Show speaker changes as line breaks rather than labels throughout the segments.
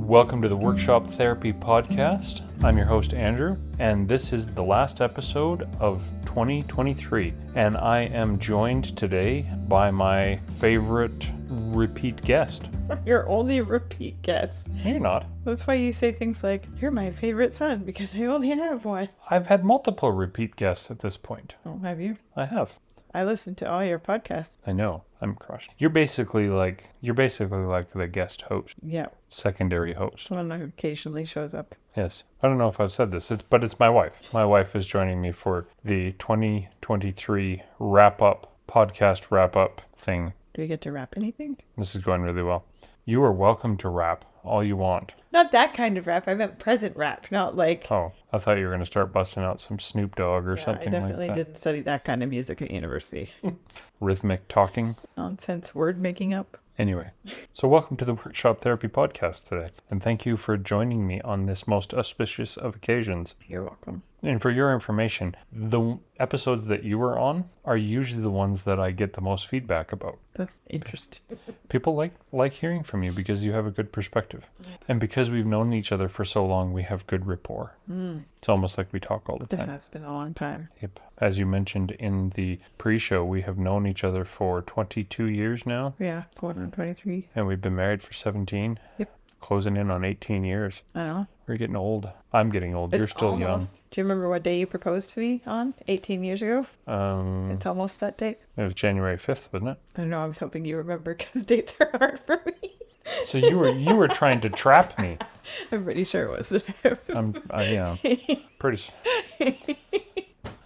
Welcome to the Workshop Therapy Podcast. I'm your host, Andrew, and this is the last episode of 2023. And I am joined today by my favorite repeat guest.
Your only repeat guest.
You're not.
That's why you say things like, you're my favorite son, because I only have one.
I've had multiple repeat guests at this point.
Oh, have you?
I have.
I listen to all your podcasts.
I know. I'm crushed. You're basically like the guest host,
Yeah,
secondary host.
someone who occasionally shows up.
Yes. I don't know if I've said this, but it's my wife. My wife is joining me for the 2023 podcast wrap up thing.
Do we get to rap anything?
This is going really well. You are welcome to rap all you want.
Not that kind of rap. I meant present rap, not like...
Oh, I thought you were going to start busting out some Snoop Dogg or something
I
like
definitely
that.
didn't study that kind of music at university.
Rhythmic talking.
Nonsense word making up.
Anyway, so welcome to the Workshop Therapy Podcast today. And thank you for joining me on this most auspicious of occasions.
You're welcome.
And for your information, the episodes that you were on are usually the ones that I get the most feedback about.
That's interesting.
People like hearing from you because you have a good perspective. And because we've known each other for so long, we have good rapport. It's almost like we talk all the
It
time.
has been a long time.
Yep. As you mentioned in the pre-show, we have known each other for 22 years now,
Yeah, going on 23.
and we've been married for 17.
Yep.
Closing in on 18 years.
I don't know.
We're getting old. I'm getting old. You're
It's
still young.
almost- Do you remember what day you proposed to me on 18 years ago? It's almost that date.
It was January 5th, wasn't it?
I don't know. I was hoping you remember because dates are hard for me.
So you were trying to trap me.
I'm pretty sure it was the time.
Yeah, pretty.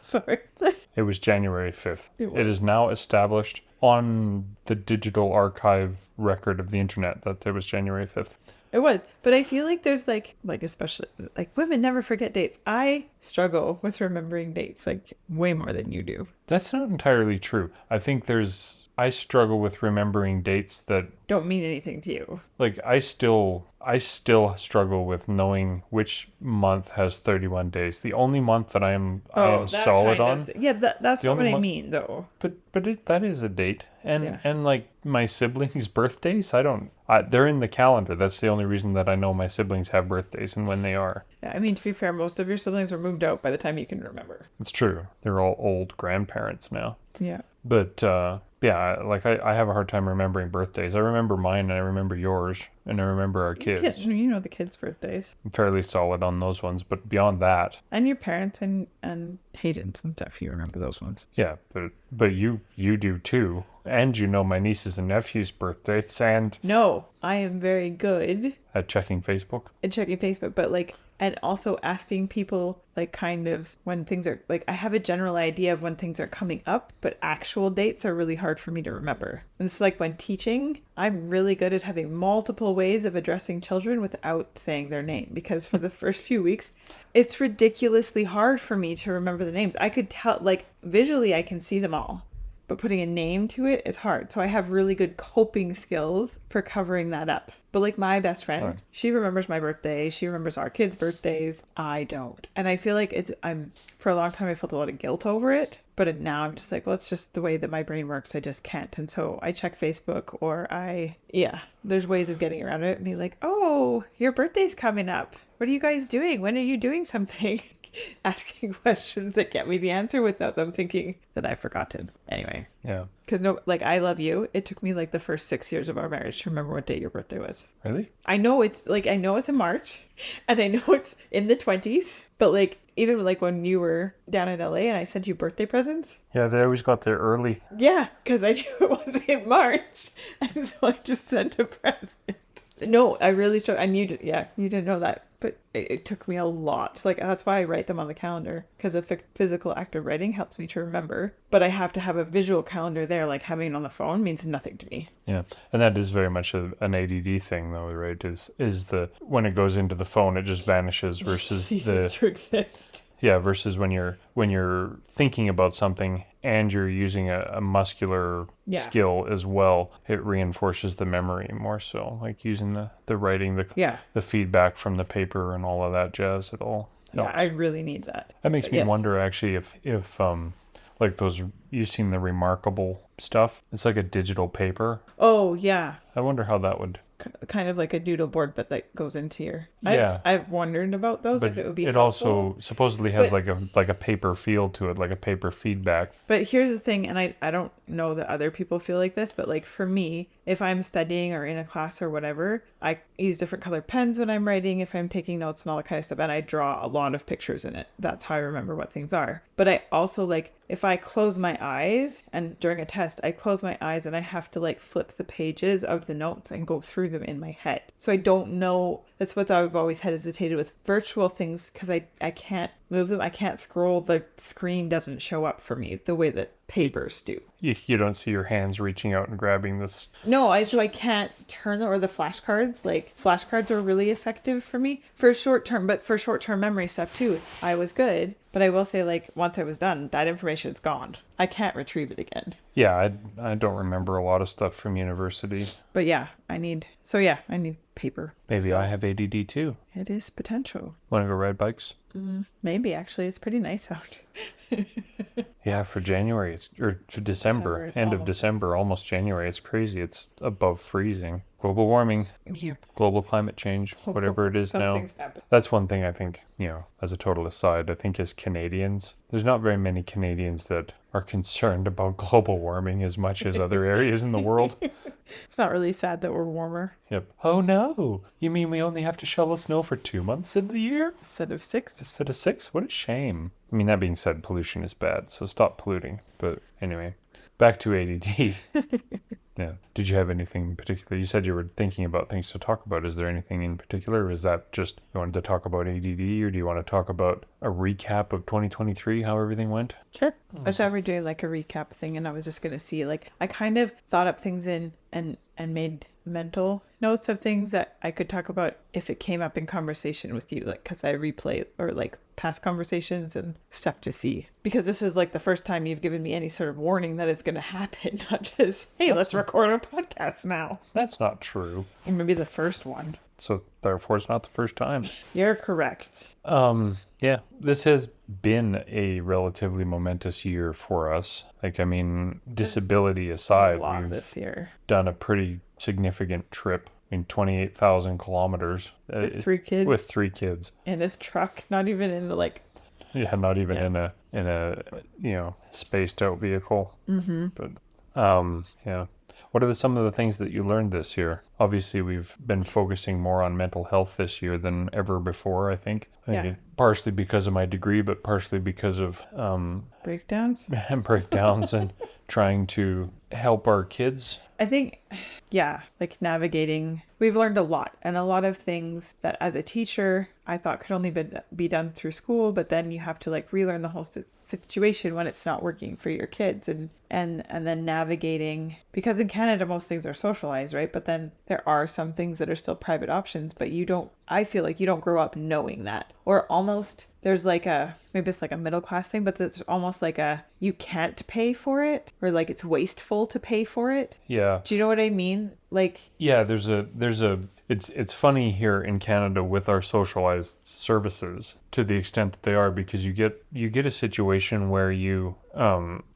Sorry.
It was January 5th.
It
It is now established on the digital archive record of the internet that it was January 5th.
It was. But I feel like there's like especially like women never forget dates. I struggle with remembering dates like way more than you do.
That's not entirely true. I struggle with remembering dates that,
Don't mean anything to you.
like, I still struggle with knowing which month has 31 days. The only month that I am
that
solid
kind
on.
of yeah, that's
The
not what
only
I
mon-
mean though.
But that is a date. And
Yeah.
and like my siblings' birthdays, they're in the calendar. That's the only reason that I know my siblings have birthdays and when they are.
Yeah, I mean, to be fair, most of your siblings were moved out by the time you can remember.
It's true. They're all old grandparents now.
Yeah.
But yeah, like I have a hard time remembering birthdays. I remember mine and I remember yours and I remember our kids.
You know the kids' birthdays.
I'm fairly solid on those ones, but beyond that,
And your parents and Hayden's and stuff, you remember those ones.
yeah, but you do too. And you know my nieces and nephews' birthdays and
No, I am very good
at checking Facebook.
at checking Facebook, but like, and also asking people like kind of when things are like, I have a general idea of when things are coming up, but actual dates are really hard for me to remember. And it's like when teaching, I'm really good at having multiple ways of addressing children without saying their name, because for the first few weeks, it's ridiculously hard for me to remember the names. I could tell, like visually, I can see them all. But putting a name to it is hard. So I have really good coping skills for covering that up. But like my best friend,
Right.
she remembers my birthday. She remembers our kids' birthdays. I don't. And I feel like for a long time, I felt a lot of guilt over it. But now I'm just like, well, it's just the way that my brain works. I just can't. And so I check Facebook or there's ways of getting around it and be like, oh, your birthday's coming up. What are you guys doing? When are you doing something? Asking questions that get me the answer without them thinking that I've forgotten. Anyway,
Yeah.
because I love you. It took me like the first 6 years of our marriage to remember what day your birthday was.
Really?
I know it's in March and I know it's in the 20s, but like even like when you were down in LA and I sent you birthday presents.
Yeah, they always got there early.
Yeah, because I knew it was in March. And so I just sent a present. No, I really struggled. And you didn't know that. But it took me a lot. Like, that's why I write them on the calendar. Because a physical act of writing helps me to remember. But I have to have a visual calendar there. Like, having it on the phone means nothing to me.
Yeah, and that is very much an ADD thing, though, right? Is when it goes into the phone, it just vanishes versus
Ceases to exist.
versus when you're thinking about something and you're using a muscular skill as well, it reinforces the memory more so. Like using the writing, the feedback from the paper and all of that jazz, it all helps.
Yeah, I really need that.
That makes
But
me
yes.
wonder actually if like those you've seen the Remarkable stuff. It's like a digital paper.
Oh, yeah.
I wonder how that would...
Kind of like a doodle board, but that goes into your...
Yeah.
I've wondered about those,
but
if it would be
it
helpful.
Also supposedly has like a paper feel to it, like a paper feedback.
But here's the thing, and I don't know that other people feel like this, but like for me, if I'm studying or in a class or whatever, I use different colored pens when I'm writing, if I'm taking notes and all that kind of stuff, and I draw a lot of pictures in it. That's how I remember what things are. But I also like, if I close my eyes, and during a test, I close my eyes and I have to like flip the pages of the notes and go through them in my head. So I don't know. That's what I've always hesitated with virtual things, because I can't move them. I can't scroll. The screen doesn't show up for me the way that papers do.
You don't see your hands reaching out and grabbing this.
No, so I can't turn or the flashcards. Like flashcards are really effective for me for short term, but for short term memory stuff too, I was good. But I will say, like, once I was done, that information is gone. I can't retrieve it again.
Yeah, I don't remember a lot of stuff from university.
But yeah, I need paper.
Maybe
still.
I have ADD too.
It is potential.
Want to go ride bikes?
Maybe, actually. It's pretty nice out.
Yeah, for January, or for December, end of December, almost January. It's crazy. It's above freezing. Global warming, global climate change, whatever it is now. That's one thing I think, as a total aside, I think as Canadians, there's not very many Canadians that are concerned about global warming as much as other areas in the world.
It's not really sad that we're warmer.
Yep. Oh no, you mean we only have to shovel snow for 2 months of the year?
Instead of 6?
Instead of 6? What a shame. I mean, that being said, pollution is bad, so stop polluting. But anyway, back to ADD. Yeah. Did you have anything in particular? You said you were thinking about things to talk about. Is there anything in particular? Or is that just you wanted to talk about ADD, or do you want to talk about a recap of 2023, how everything went?
Sure. I thought we were doing like a recap thing, and I was just going to see, like, I kind of thought up things in and made mental notes of things that I could talk about if it came up in conversation with you, like, because I replay or like past conversations and stuff to see, because this is like the first time you've given me any sort of warning that it's going to happen, not just, hey, let's record a podcast now.
That's not true.
Or maybe the first one.
So therefore it's not the first time.
You're correct.
Yeah, this has been a relatively momentous year for us. Like, I mean, disability aside, we've
this year
done a pretty significant trip. I mean, 28,000 kilometers.
With 3 kids.
With 3 kids.
In this truck, not even in the like...
Yeah, not even in a spaced out vehicle.
Mm-hmm.
But, yeah. What are some of the things that you learned this year? Obviously, we've been focusing more on mental health this year than ever before, I think. Partially because of my degree, but partially because of...
breakdowns?
breakdowns and trying to help our kids.
I think, like navigating, we've learned a lot, and a lot of things that as a teacher, I thought could only be done through school, but then you have to like relearn the whole situation when it's not working for your kids, and then navigating, because in Canada, most things are socialized, right? But then there are some things that are still private options, but I feel like you don't grow up knowing that, or almost there's like maybe it's like a middle class thing, but there's almost like you can't pay for it, or like it's wasteful to pay for it.
Yeah.
Do you know what I mean? Like,
yeah, it's funny here in Canada with our socialized services to the extent that they are, because you get a situation where you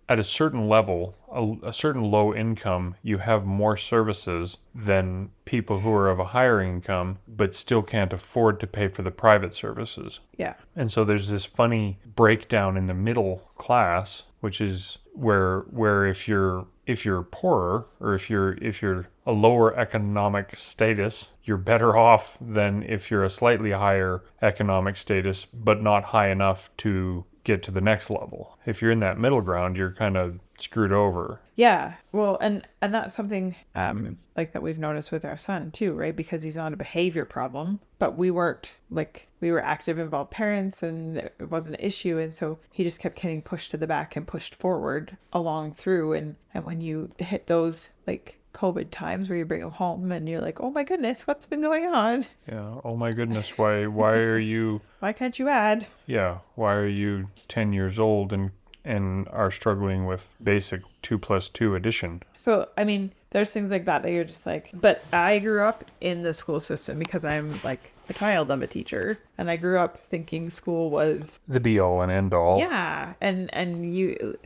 at a certain level, a certain low income, you have more services than people who are of a higher income but still can't afford to pay for the private services.
Yeah.
And so there's this funny breakdown in the middle class, which is where if you're poorer, or if you're a lower economic status, you're better off than if you're a slightly higher economic status but not high enough to get to the next level. If you're in that middle ground, you're kind of screwed over.
Yeah. Well, and that's something like that we've noticed with our son too, right? Because he's not a behavior problem, but we were active, involved parents, and it wasn't an issue. And so he just kept getting pushed to the back and pushed forward along through. And when you hit those like COVID times where you bring him home and you're like, oh my goodness, what's been going on?
Yeah. Oh my goodness. Why are you...
Why can't you add?
Yeah. Why are you 10 years old and are struggling with basic 2 + 2 addition?
So, I mean, there's things like that you're just like, but I grew up in the school system because I'm like a child of a teacher, and I grew up thinking school was
the be all and end all.
Yeah, and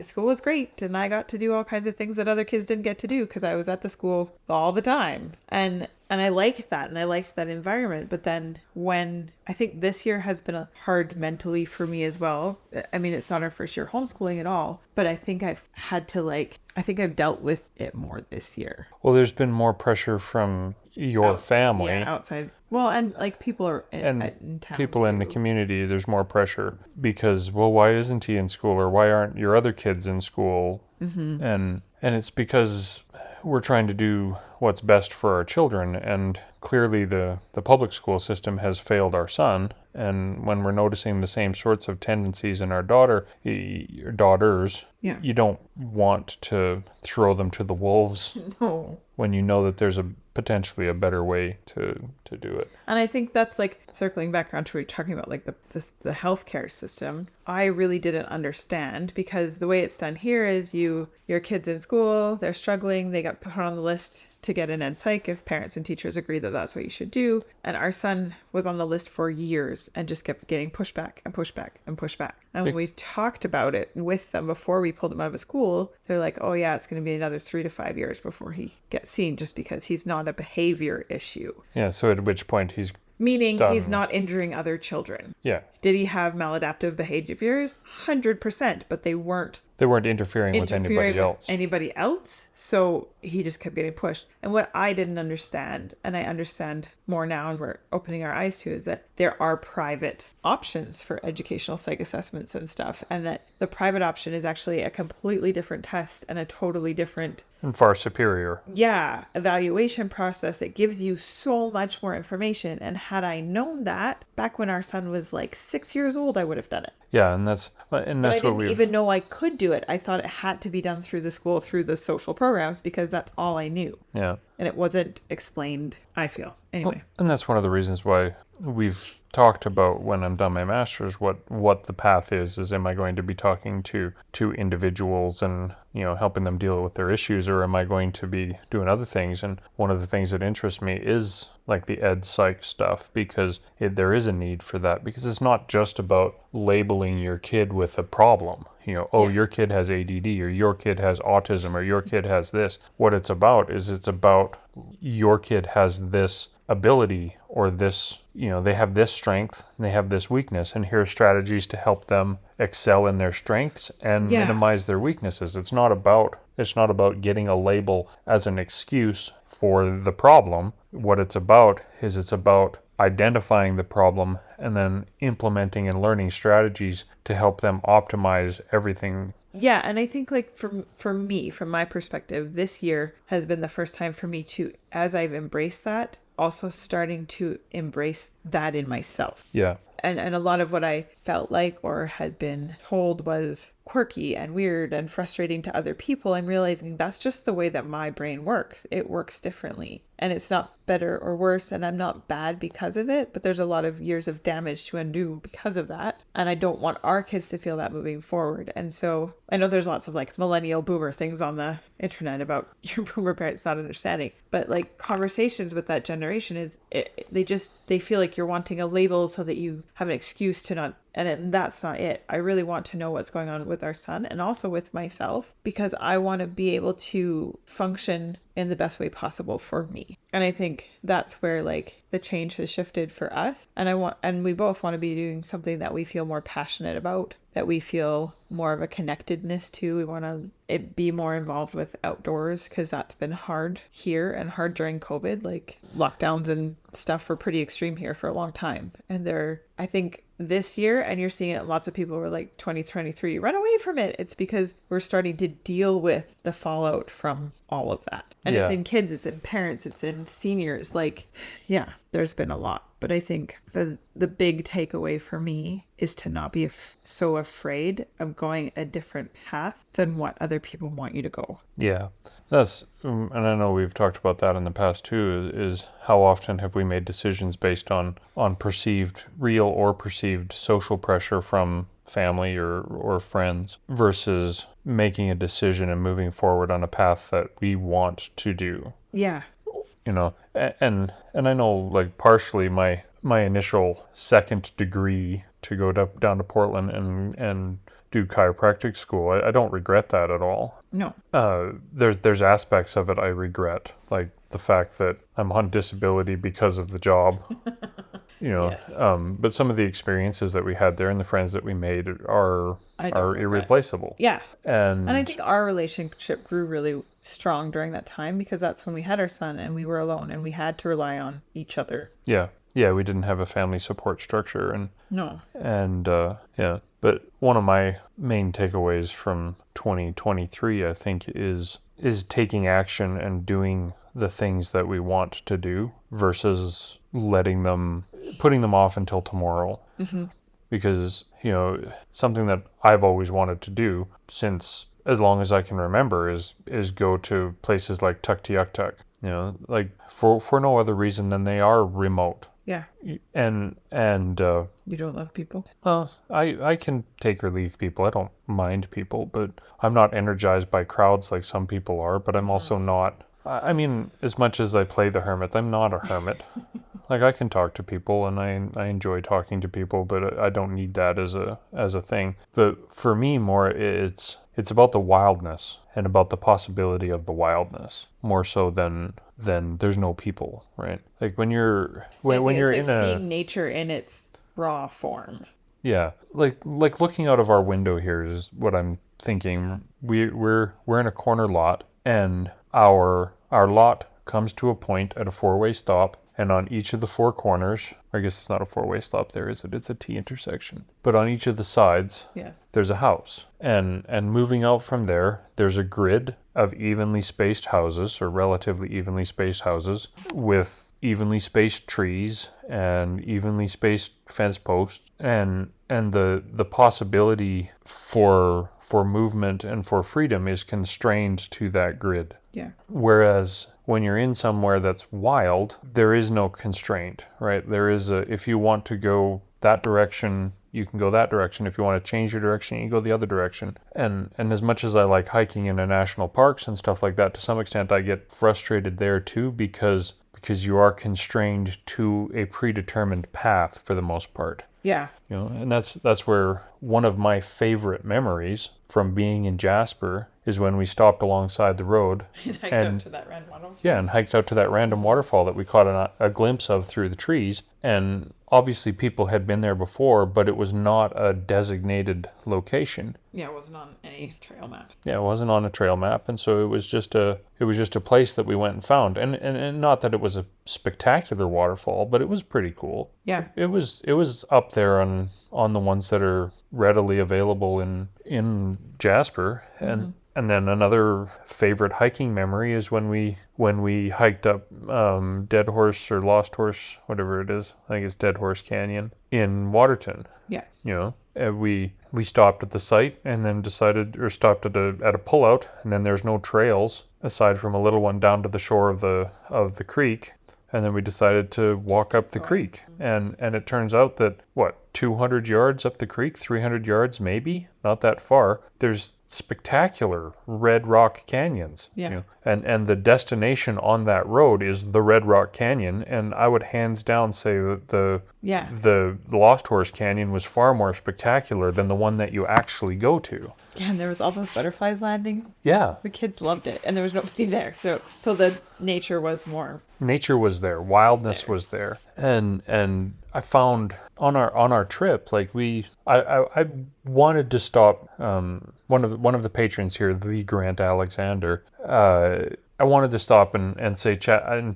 school was great, and I got to do all kinds of things that other kids didn't get to do because I was at the school all the time, and I liked that, and I liked that environment. But then when I think this year has been hard mentally for me as well. I mean, it's not our first year homeschooling at all, but I think I've had to I think I've dealt with it more this year.
Well, there's been more pressure from your family.
Yeah, outside. Well, and like people are in town
people in the community, there's more pressure because, well, why isn't he in school, or why aren't your other kids in school? Mm-hmm. And it's because we're trying to do what's best for our children, and clearly the public school system has failed our son. And when we're noticing the same sorts of tendencies in our daughters, you don't want to throw them to the wolves.
No.
When you know that there's potentially a better way to do it.
And I think that's like circling back around to what we're talking about, like the healthcare system. I really didn't understand, because the way it's done here is your kid's in school, they're struggling, they got put on the list to get an NPSYCH if parents and teachers agree that that's what you should do. And our son was on the list for years and just kept getting pushed back and pushed back and pushed back. And when we talked about it with them before we pulled him out of school, they're like, oh yeah, it's going to be another 3 to 5 years before he gets seen, just because he's not a behavior issue.
Yeah, so at which point he's
Meaning
done.
He's not injuring other children.
Yeah.
Did he have maladaptive behaviors? 100%, but they weren't
interfering with anybody else.
So he just kept getting pushed. And what I didn't understand, and I understand more now and we're opening our eyes to, is that there are private options for educational psych assessments and stuff, and that the private option is actually a completely different test and a totally different
and far superior
evaluation process that gives you so much more information. And had I known that back when our son was like 6 years old, I would have done it.
Yeah, and that's
but I didn't even know I could do it. I thought it had to be done through the school, through the social programs, because that's all I knew.
Yeah.
And it wasn't explained, I feel. Anyway.
Well, and that's one of the reasons why we've talked about, when I'm done my master's, what the path is am I going to be talking to individuals and, helping them deal with their issues, or am I going to be doing other things? And one of the things that interests me is like the ed psych stuff, because there is a need for that, because it's not just about labeling your kid with a problem. Your kid has ADD, or your kid has autism, or your kid has this. What it's about is your kid has this ability, or this, they have this strength and they have this weakness, and here are strategies to help them excel in their strengths and minimize their weaknesses. It's not about getting a label as an excuse for the problem. What it's about identifying the problem and then implementing and learning strategies to help them optimize everything.
Yeah, and I think like for me, from my perspective, this year has been the first time for me to, as I've embraced that, also starting to embrace that in myself.
Yeah.
And a lot of what I felt like or had been told was quirky and weird and frustrating to other people, I'm realizing that's just the way that my brain works. It works differently. And it's not better or worse, and I'm not bad because of it, but there's a lot of years of damage to undo because of that. And I don't want our kids to feel that moving forward. And so I know there's lots of like millennial boomer things on the internet about your boomer parents not understanding, but like conversations with that generation they feel like you're wanting a label so that you have an excuse to not. And that's not it. I really want to know what's going on with our son and also with myself, because I want to be able to function in the best way possible for me. And I think that's where like the change has shifted for us. And we both want to be doing something that we feel more passionate about, that we feel more of a connectedness to. We want to be more involved with outdoors, because that's been hard here and hard during COVID. Like lockdowns and stuff were pretty extreme here for a long time. And I think this year, and you're seeing it, lots of people were like 2023, run away from it. It's because we're starting to deal with the fallout from all of that. And it's in kids, it's in parents, it's in seniors. Like, yeah, there's been a lot. But I think the big takeaway for me is to not be so afraid of going a different path than what other people want you to go.
Yeah, that's, and I know we've talked about that in the past too, is how often have we made decisions based on perceived, real or perceived social pressure from family or friends, versus making a decision and moving forward on a path that we want to do.
Yeah.
And I know like partially my my initial second degree to go down to Portland and do chiropractic school. I don't regret that at all.
No.
There's aspects of it I regret, like the fact that I'm on disability because of the job.
Yes.
But some of the experiences that we had there and the friends that we made are irreplaceable.
Yeah.
And
I think our relationship grew really strong during that time because that's when we had our son and we were alone and we had to rely on each other.
Yeah. Yeah, we didn't have a family support structure but one of my main takeaways from 2023, I think, is taking action and doing the things that we want to do versus putting them off until tomorrow.
Mm-hmm.
Because, something that I've always wanted to do since as long as I can remember is go to places like Tuktoyaktuk, like for no other reason than they are remote.
Yeah.
And
you don't love people?
Well, I can take or leave people. I don't mind people, but I'm not energized by crowds like some people are, but I'm also not. I mean, as much as I play the hermit, I'm not a hermit. Like, I can talk to people and I enjoy talking to people, but I don't need that as a thing. But for me, more it's about the wildness and about the possibility of the wildness more so than there's no people, right? Like when you're
seeing nature in its raw form.
Yeah, like looking out of our window here is what I'm thinking. We're in a corner lot, and our lot comes to a point at a four-way stop, and on each of the four corners, I guess it's not a four-way stop there, is it? It's a T intersection. But on each of the sides, there's a house. And moving out from there, there's a grid of evenly spaced houses, or relatively evenly spaced houses, with evenly spaced trees and evenly spaced fence posts, and the possibility for movement and for freedom is constrained to that grid.
Yeah.
Whereas when you're in somewhere that's wild, there is no constraint, right? There is if you want to go that direction, you can go that direction. If you want to change your direction, you go the other direction. And as much as I like hiking in the national parks and stuff like that, to some extent I get frustrated there too, because you are constrained to a predetermined path for the most part.
Yeah.
And that's where one of my favorite memories from being in Jasper is when we stopped alongside the road
and hiked out to that random waterfall.
Yeah, and hiked out to that random waterfall that we caught a glimpse of through the trees. And obviously people had been there before, but it was not a designated location.
Yeah, it wasn't on any trail maps.
Yeah, it wasn't on a trail map, and so it was just a place that we went and found. And not that it was a spectacular waterfall, but it was pretty cool.
Yeah.
It was up there on the ones that are readily available in Jasper.
Mm-hmm.
And then another favorite hiking memory is when we hiked up Dead Horse or Lost Horse, whatever it is. I think it's Dead Horse Canyon in Waterton.
Yeah.
We stopped at the site and then stopped at a pullout, and then there's no trails aside from a little one down to the shore of the creek. And then we decided to walk up the creek. And it turns out that, 200 yards up the creek, 300 yards maybe, not that far, there's spectacular red rock canyons.
Yeah.
And the destination on that road is the Red Rock Canyon. And I would hands down say that the Lost Horse Canyon was far more spectacular than the one that you actually go to.
Yeah, and there was all those butterflies landing.
Yeah.
The kids loved it, and there was nobody there. So the nature was more. Nature
was there. Wildness was there. And I found on our trip, like I wanted to stop. One of the patrons here, the Grant Alexander. I wanted to stop and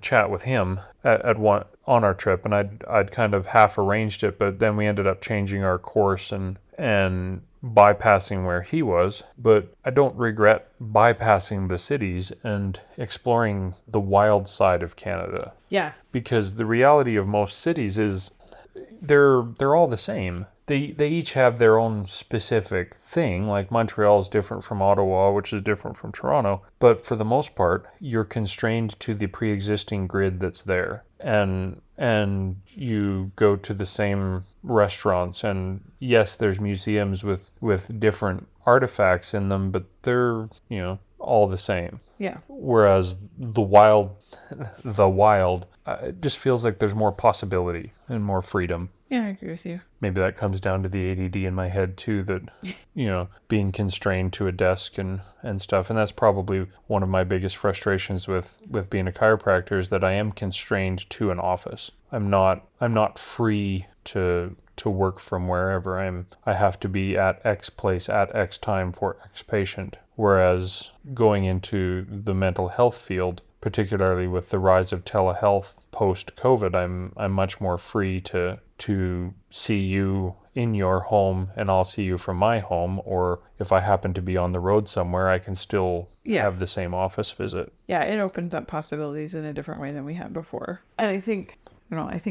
chat with him on our trip, and I'd kind of half arranged it, but then we ended up changing our course and bypassing where he was. But I don't regret bypassing the cities and exploring the wild side of Canada.
Yeah.
Because the reality of most cities is they're all the same. They each have their own specific thing. Like Montreal is different from Ottawa, which is different from Toronto. But for the most part, you're constrained to the pre-existing grid that's there. And you go to the same restaurants. And yes, there's museums with different artifacts in them, but they're, all the same.
Yeah.
Whereas the wild, it just feels like there's more possibility and more freedom.
Yeah, I agree with you.
Maybe that comes down to the ADD in my head too, that, being constrained to a desk and stuff. And that's probably one of my biggest frustrations with being a chiropractor, is that I am constrained to an office. I'm not free to work from wherever. I have to be at X place at X time for X patient. Whereas going into the mental health field, particularly with the rise of telehealth post-COVID, I'm much more free to see you in your home and I'll see you from my home, or if I happen to be on the road somewhere, I can still have the same office visit.
Yeah, it opens up possibilities in a different way than we had before. And I think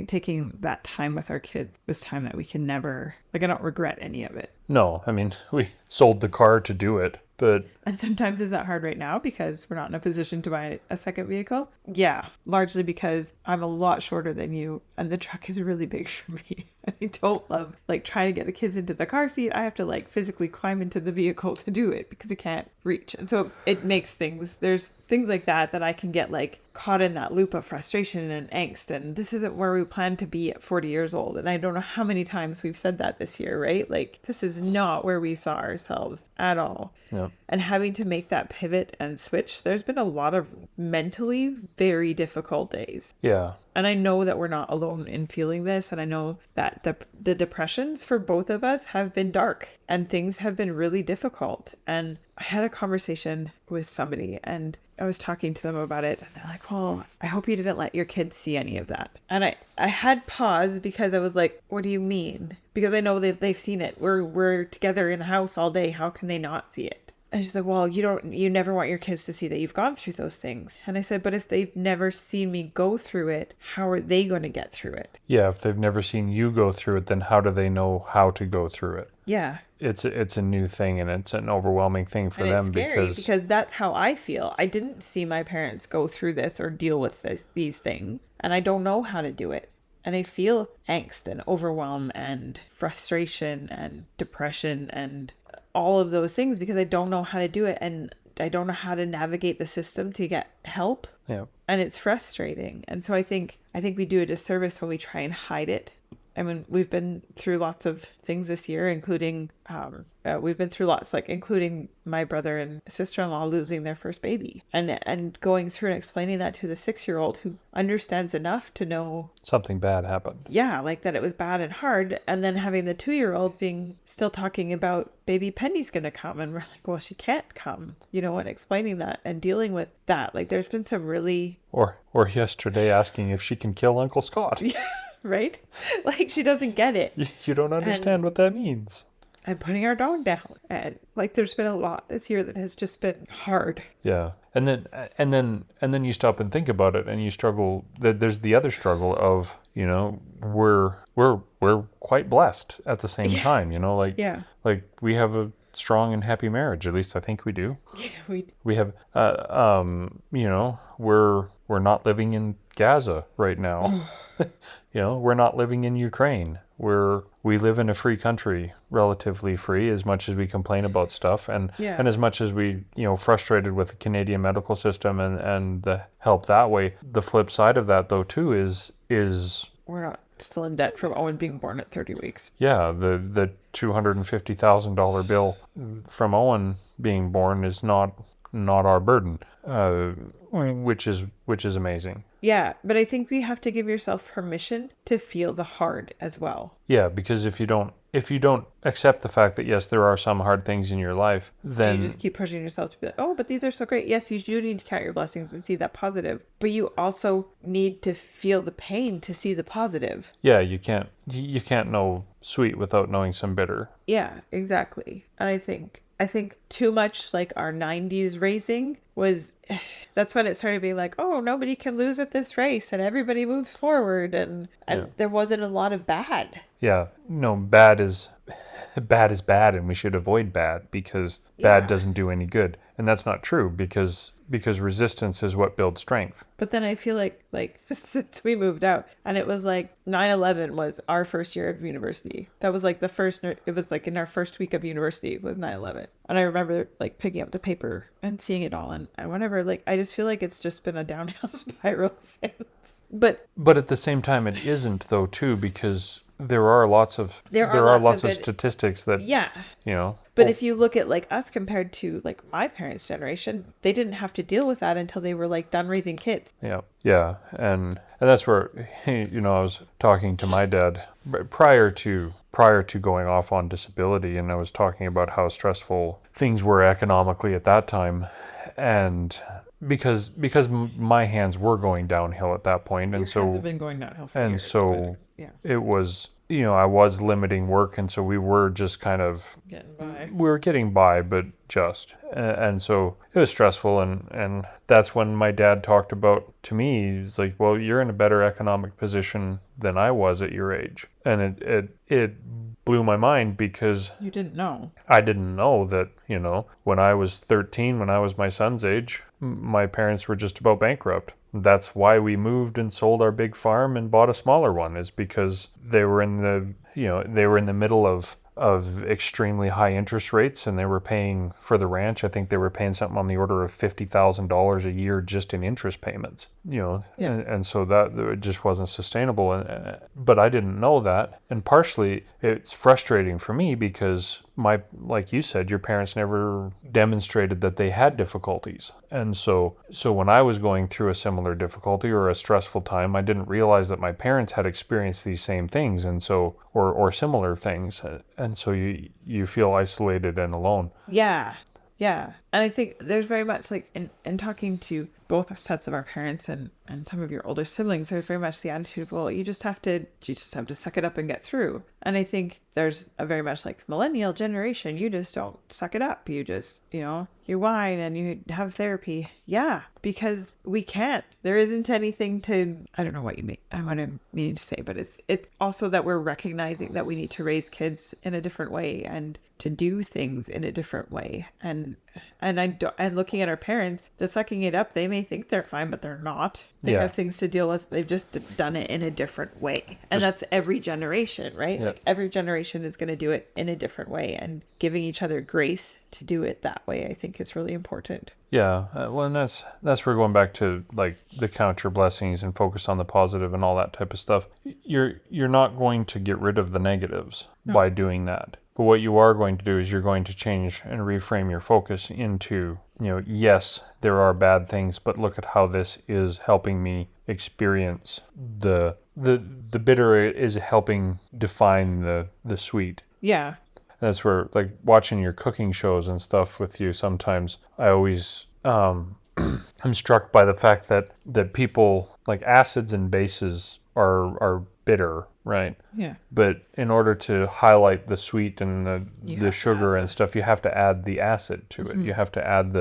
taking that time with our kids was time that we can never, I don't regret any of it.
No, I mean, we sold the car to do it, but...
And sometimes is that hard right now because we're not in a position to buy a second vehicle? Yeah, largely because I'm a lot shorter than you and the truck is really big for me. I don't love trying to get the kids into the car seat. I have to physically climb into the vehicle to do it because I can't reach. And so it makes there's things like that I can get caught in that loop of frustration and angst. And this isn't where we plan to be at 40 years old. And I don't know how many times we've said that this year, right? This is not where we saw ourselves at all.
Yeah.
And having to make that pivot and switch, there's been a lot of mentally very difficult days.
Yeah.
And I know that we're not alone in feeling this. And I know that the depressions for both of us have been dark and things have been really difficult. And I had a conversation with somebody and I was talking to them about it. And they're like, well, I hope you didn't let your kids see any of that. And I had pause because I was like, what do you mean? Because I know they've seen it. We're together in a house all day. How can they not see it? And she's like, well, you never want your kids to see that you've gone through those things. And I said, but if they've never seen me go through it, how are they going to get through it?
Yeah, if they've never seen you go through it, then how do they know how to go through it?
Yeah.
It's a new thing and it's an overwhelming thing for them
because that's how I feel. I didn't see my parents go through this or deal with these things, and I don't know how to do it. And I feel angst and overwhelm and frustration and depression and all of those things because I don't know how to do it and I don't know how to navigate the system to get help.
Yeah.
And it's frustrating. And so I think we do a disservice when we try and hide it. I mean, we've been through lots of things this year, including including my brother and sister-in-law losing their first baby and going through and explaining that to the 6-year-old who understands enough to know
something bad happened.
Yeah, that it was bad and hard. And then having the 2-year-old being still talking about baby Penny's going to come. And we're like, well, she can't come, and explaining that and dealing with that. There's been some really...
Or yesterday asking if she can kill Uncle Scott.
Right? She doesn't get it.
You don't understand what that means.
And putting our dog down. And there's been a lot this year that has just been hard.
Yeah. And then you stop and think about it and you struggle. There's the other struggle of, we're quite blessed at the same time,
Yeah.
We have a strong and happy marriage. At least I think we do.
Yeah,
we have, we're not living in Gaza right now. We're not living in Ukraine. We live in a free country, relatively free, as much as we complain about stuff and as much as we, frustrated with the Canadian medical system and the help that way. The flip side of that though too is
we're not still in debt from Owen being born at 30 weeks.
Yeah, the $250,000 bill from Owen being born is not our burden, which is amazing.
Yeah, but I think we have to give yourself permission to feel the hard as well.
Yeah, because if you don't accept the fact that yes, there are some hard things in your life, then
you just keep pushing yourself to be like, oh, but these are so great. Yes, you do need to count your blessings and see that positive, but you also need to feel the pain to see the positive.
Yeah, you can't know sweet without knowing some bitter.
Yeah, exactly. And I think too much our 90s racing was, that's when it started being like, oh, nobody can lose at this race and everybody moves forward and there wasn't a lot of bad.
Yeah, no, bad is bad and we should avoid bad because bad doesn't do any good. And that's not true because because resistance is what builds strength.
But then I feel like since we moved out, and it was like 9/11 was our first year of university. That was like the first, it was like in our first week of university was 9/11. And I remember like picking up the paper and seeing it all. And whenever, like, I just feel like it's just been a downhill spiral since. But
at the same time, it isn't though too, because there are lots of statistics that
But if you look at like us compared to like my parents' generation, they didn't have to deal with that until they were like done raising kids.
Yeah, and that's where I was talking to my dad prior to going off on disability, and I was talking about how stressful things were economically at that time, and because my hands were going downhill at that point, and so
hands have been going downhill for
and
years,
so it was, I was limiting work, and so we were just kind of getting by, but just, and so it was stressful, and that's when my dad talked about to me, he's like, well, you're in a better economic position than I was at your age, and it blew my mind, because
you didn't know.
I didn't know that, when I was 13, when I was my son's age, my parents were just about bankrupt. That's why we moved and sold our big farm and bought a smaller one, is because they were in the middle of extremely high interest rates, and they were paying for the ranch. I think they were paying something on the order of $50,000 a year just in interest payments, and so that it just wasn't sustainable. But I didn't know that. And partially it's frustrating for me because like you said, your parents never demonstrated that they had difficulties. And so when I was going through a similar difficulty or a stressful time, I didn't realize that my parents had experienced these same things, and so or similar things. And so you feel isolated and alone.
Yeah. Yeah. And I think there's very much like in talking to both sets of our parents and some of your older siblings, there's very much the attitude of, well, you just have to suck it up and get through. And I think there's a very much like millennial generation, you just don't suck it up. You just, you whine and you have therapy. Yeah, because we can't. There isn't anything to, I don't know what you mean. I want to mean to say, but it's also that we're recognizing that we need to raise kids in a different way and to do things in a different way. And looking at our parents, the sucking it up, they may think they're fine, but they're not. They have things to deal with. They've just done it in a different way. And that's every generation, right?
Yeah.
Like every generation is going to do it in a different way, and giving each other grace to do it that way, I think is really important.
Yeah. Well, and that's where going back to like the count your blessings and focus on the positive and all that type of stuff. You're not going to get rid of the negatives by doing that. But what you are going to do is you're going to change and reframe your focus into, yes, there are bad things, but look at how this is helping me experience the bitter is helping define the sweet.
Yeah.
That's where, like, watching your cooking shows and stuff with you, sometimes I always I'm struck by the fact that people, like, acids and bases are bitter, right?
Yeah.
But in order to highlight the sweet and the sugar and stuff, you have to add the acid to it. You have to add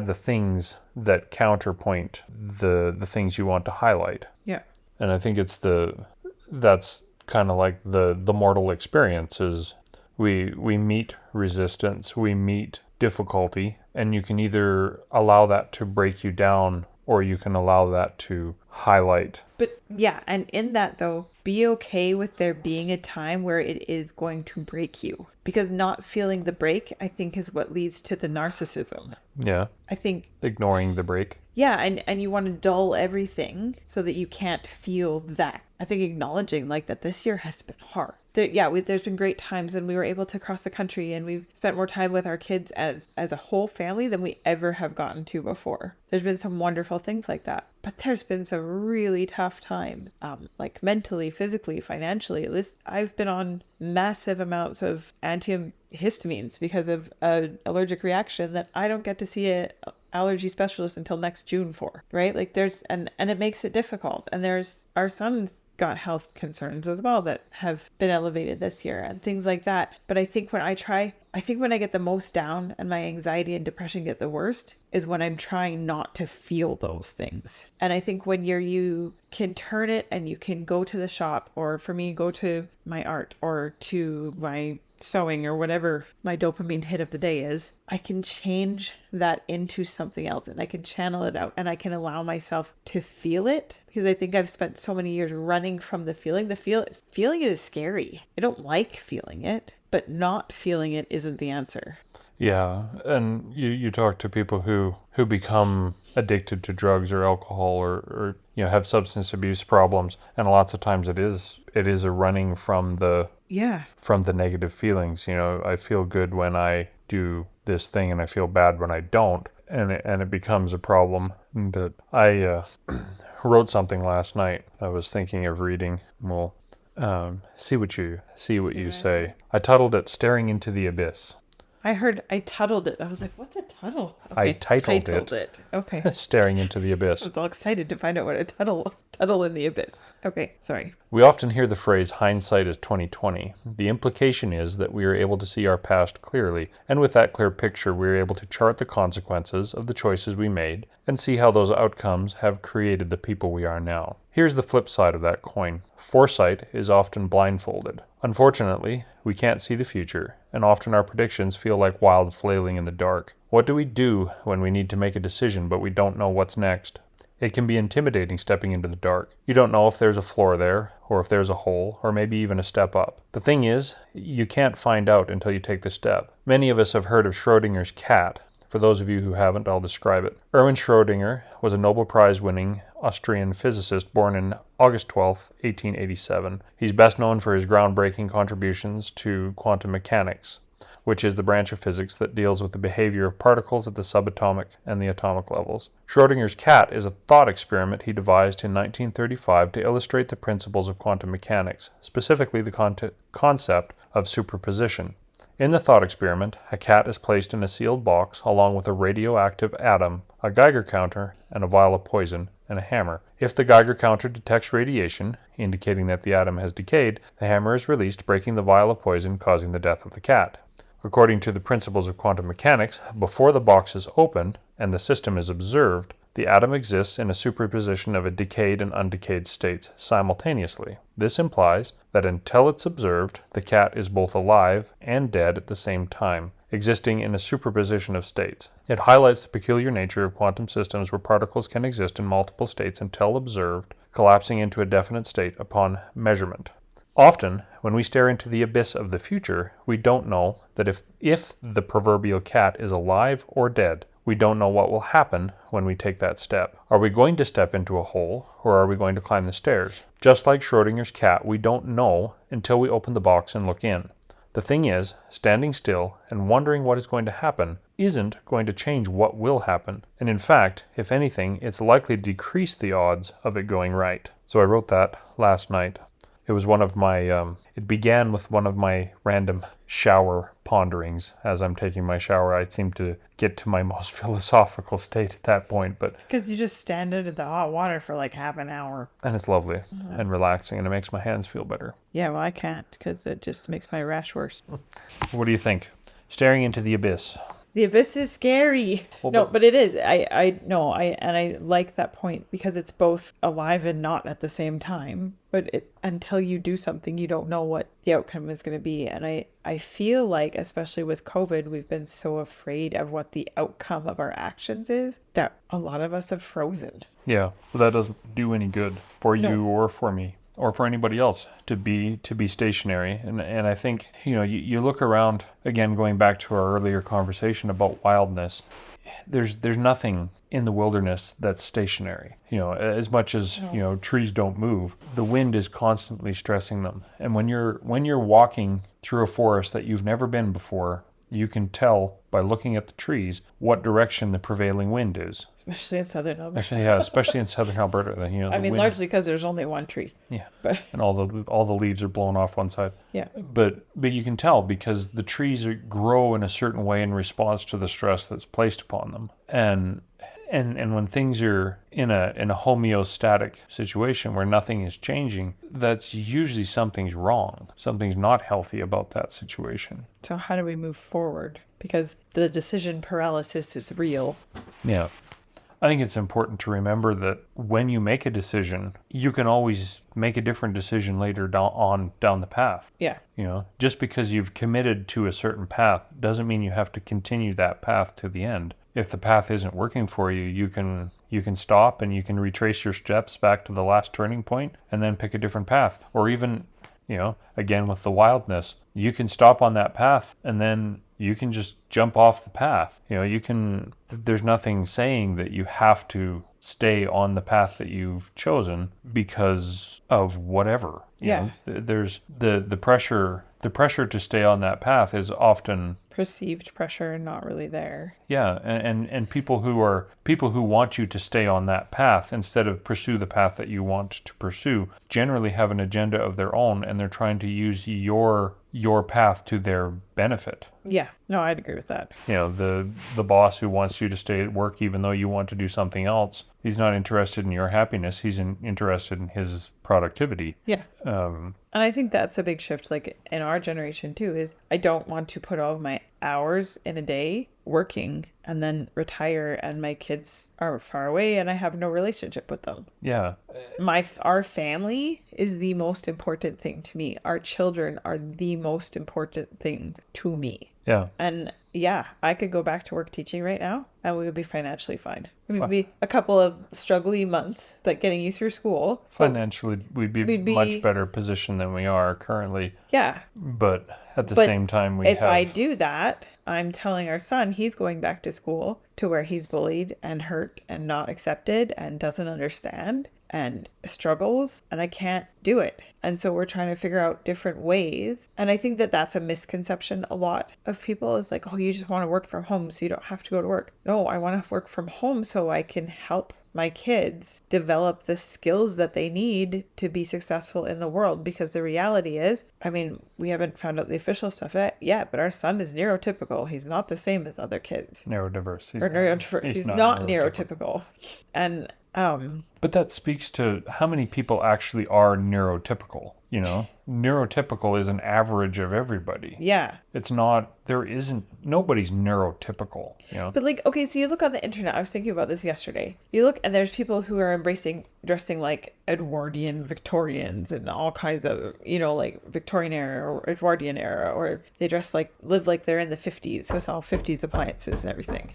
the things that counterpoint the things you want to highlight.
Yeah.
And I think that's kind of like the mortal experience is we meet resistance, we meet difficulty, and you can either allow that to break you down or you can allow that to highlight.
But yeah, and in that though, be okay with there being a time where it is going to break you. Because not feeling the break, I think, is what leads to the narcissism.
Yeah.
I think
ignoring the break.
Yeah, and you want to dull everything so that you can't feel that. I think acknowledging like that this year has been hard. There's been great times, and we were able to cross the country, and we've spent more time with our kids as a whole family than we ever have gotten to before. There's been some wonderful things like that, but there's been some really tough times, like mentally, physically, financially. I've been on massive amounts of antihistamines because of an allergic reaction that I don't get to see a allergy specialist until next June for, right? Like and it makes it difficult. And there's our son's got health concerns as well that have been elevated this year and things like that. But I think when I get the most down and my anxiety and depression get the worst is when I'm trying not to feel those things. And I think when you can turn it and you can go to the shop, or for me, go to my art or to my sewing or whatever my dopamine hit of the day is, I can change that into something else and I can channel it out and I can allow myself to feel it, because I think I've spent so many years running from the feeling. Feeling it is scary. I don't like feeling it, but not feeling it isn't the answer.
Yeah, and you talk to people who become addicted to drugs or alcohol or have substance abuse problems, and lots of times it is a running from the negative feelings. I feel good when I do this thing and I feel bad when I don't, and it becomes a problem. But I wrote something last night I was thinking of reading. We'll see what you say. I titled it "Staring into the Abyss."
I titled it. I was like, what's a tuddle?
Okay. I titled it.
Okay.
Staring into the abyss.
I was all excited to find out what a tuddle in the abyss. Okay, sorry.
We often hear the phrase hindsight is 20/20. The implication is that we are able to see our past clearly, and with that clear picture, we are able to chart the consequences of the choices we made and see how those outcomes have created the people we are now. Here's the flip side of that coin. Foresight is often blindfolded. Unfortunately, we can't see the future, and often our predictions feel like wild flailing in the dark. What do we do when we need to make a decision but we don't know what's next? It can be intimidating stepping into the dark. You don't know if there's a floor there, or if there's a hole, or maybe even a step up. The thing is, you can't find out until you take the step. Many of us have heard of Schrödinger's cat. For those of you who haven't, I'll describe it. Erwin Schrödinger was a Nobel Prize-winning Austrian physicist born in August 12, 1887. He's best known for his groundbreaking contributions to quantum mechanics, which is the branch of physics that deals with the behavior of particles at the subatomic and the atomic levels. Schrödinger's cat is a thought experiment he devised in 1935 to illustrate the principles of quantum mechanics, specifically the concept of superposition. In the thought experiment, a cat is placed in a sealed box along with a radioactive atom, a Geiger counter, and a vial of poison, and a hammer. If the Geiger counter detects radiation, indicating that the atom has decayed, the hammer is released, breaking the vial of poison, causing the death of the cat. According to the principles of quantum mechanics, before the box is opened and the system is observed, the atom exists in a superposition of a decayed and undecayed states simultaneously. This implies that until it's observed, the cat is both alive and dead at the same time, existing in a superposition of states. It highlights the peculiar nature of quantum systems where particles can exist in multiple states until observed, collapsing into a definite state upon measurement. Often, when we stare into the abyss of the future, we don't know that if the proverbial cat is alive or dead. We don't know what will happen when we take that step. Are we going to step into a hole, or are we going to climb the stairs? Just like Schrödinger's cat, we don't know until we open the box and look in. The thing is, standing still and wondering what is going to happen isn't going to change what will happen. And in fact, if anything, it's likely to decrease the odds of it going right. So I wrote that last night. It was one of my, it began with one of my random shower ponderings. As I'm taking my shower, I seem to get to my most philosophical state at that point. But
because you just stand under the hot water for like half an hour.
And it's lovely and relaxing, and it makes my hands feel better.
Yeah, well, I can't because it just makes my rash worse.
What do you think? Staring into the abyss.
The abyss is scary. Well, no, but it is. I like that point because it's both alive and not at the same time. But until you do something, you don't know what the outcome is going to be. And I feel like, especially with COVID, we've been so afraid of what the outcome of our actions is that a lot of us have frozen.
Yeah, well, that doesn't do any good for you or for me, or for anybody else to be stationary. And I think, you look around, again, going back to our earlier conversation about wildness, there's nothing in the wilderness that's stationary. As much as, trees don't move, the wind is constantly stressing them. And when you're walking through a forest that you've never been before, you can tell by looking at the trees what direction the prevailing wind is.
Especially in southern Alberta.
Especially in southern Alberta.
Largely because there's only one tree.
Yeah, but and all the leaves are blown off one side.
Yeah,
but you can tell because the trees grow in a certain way in response to the stress that's placed upon them. And when things are in a homeostatic situation where nothing is changing, that's usually something's wrong. Something's not healthy about that situation.
So how do we move forward? Because the decision paralysis is real.
Yeah. I think it's important to remember that when you make a decision, you can always make a different decision later down the path.
Yeah.
Just because you've committed to a certain path doesn't mean you have to continue that path to the end. If the path isn't working for you, you can stop and you can retrace your steps back to the last turning point and then pick a different path. Or even, again with the wildness, you can stop on that path and then you can just jump off the path. There's nothing saying that you have to stay on the path that you've chosen because of whatever. There's the pressure to stay on that path is often
perceived pressure, not really there.
Yeah, and people who want you to stay on that path instead of pursue the path that you want to pursue generally have an agenda of their own, and they're trying to use your path to their benefit.
Yeah, no, I'd agree with that.
The boss who wants you to stay at work even though you want to do something else, he's not interested in your happiness. He's interested in his productivity.
Yeah. And I think that's a big shift, like in our generation too, is I don't want to put all of my hours in a day working and then retire and my kids are far away and I have no relationship with them.
Yeah.
Our family is the most important thing to me. Our children are the most important thing to me.
Yeah.
And yeah, I could go back to work teaching right now and we would be financially fine. It would be a couple of struggling months, like getting you through school.
Financially, we'd be much better positioned than we are currently.
Yeah.
But at the same time,
if I do that, I'm telling our son he's going back to school to where he's bullied and hurt and not accepted and doesn't understand and struggles, and I can't do it. And so we're trying to figure out different ways. And I think that that's a misconception a lot of people is like, oh, you just want to work from home so you don't have to go to work. No, I want to work from home so I can help my kids develop the skills that they need to be successful in the world. Because the reality is, I mean, we haven't found out the official stuff yet, but our son is neurotypical. He's not the same as other kids.
Neurodiverse.
He's not neurotypical. And
but that speaks to how many people actually are neurotypical. Neurotypical is an average of everybody.
Yeah.
Nobody's neurotypical,
But okay, so you look on the internet, I was thinking about this yesterday. You look and there's people who are dressing like Edwardian Victorians and all kinds of, like Victorian era or Edwardian era, or they live like they're in the 50s with all 50s appliances and everything.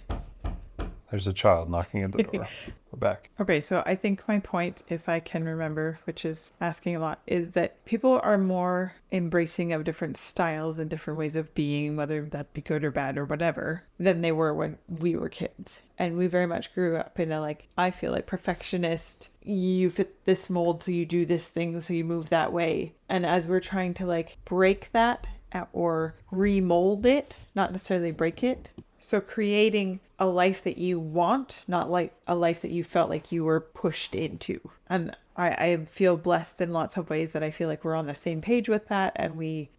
There's a child knocking at the door. We're back.
Okay, so I think my point, if I can remember, which is asking a lot, is that people are more embracing of different styles and different ways of being, whether that be good or bad or whatever, than they were when we were kids. And we very much grew up in I feel like perfectionist, you fit this mold, so you do this thing, so you move that way. And as we're trying to break that or remold it, not necessarily break it, so creating a life that you want, not like a life that you felt like you were pushed into. And I feel blessed in lots of ways that I feel like we're on the same page with that. And we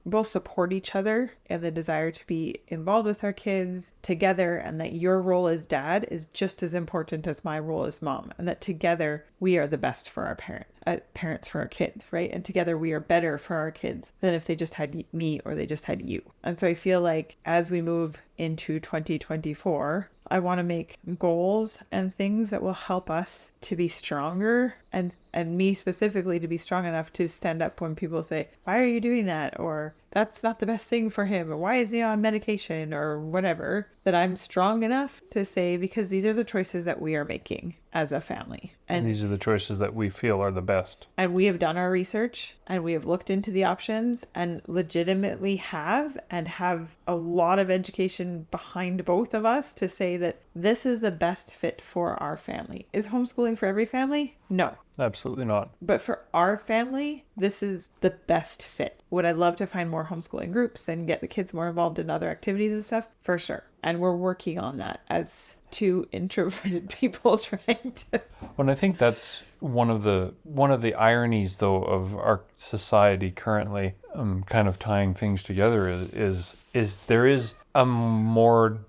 both support each other in the desire to be involved with our kids together. And that your role as dad is just as important as my role as mom. And that together we are the best for our parents for our kids, right? And together we are better for our kids than if they just had me or they just had you. And so I feel like as we move into 2024, I want to make goals and things that will help us to be stronger and me specifically to be strong enough to stand up when people say, why are you doing that? Or that's not the best thing for him. Or why is he on medication or whatever? That I'm strong enough to say, because these are the choices that we are making as a family.
And these are the choices that we feel are the best.
And we have done our research and we have looked into the options and legitimately have a lot of education behind both of us to say that this is the best fit for our family. Is homeschooling for every family? No.
Absolutely not.
But for our family, this is the best fit. Would I love to find more homeschooling groups and get the kids more involved in other activities and stuff? For sure. And we're working on that as two introverted people trying to...
Well, I think that's one of the ironies, though, of our society currently, kind of tying things together is there is a more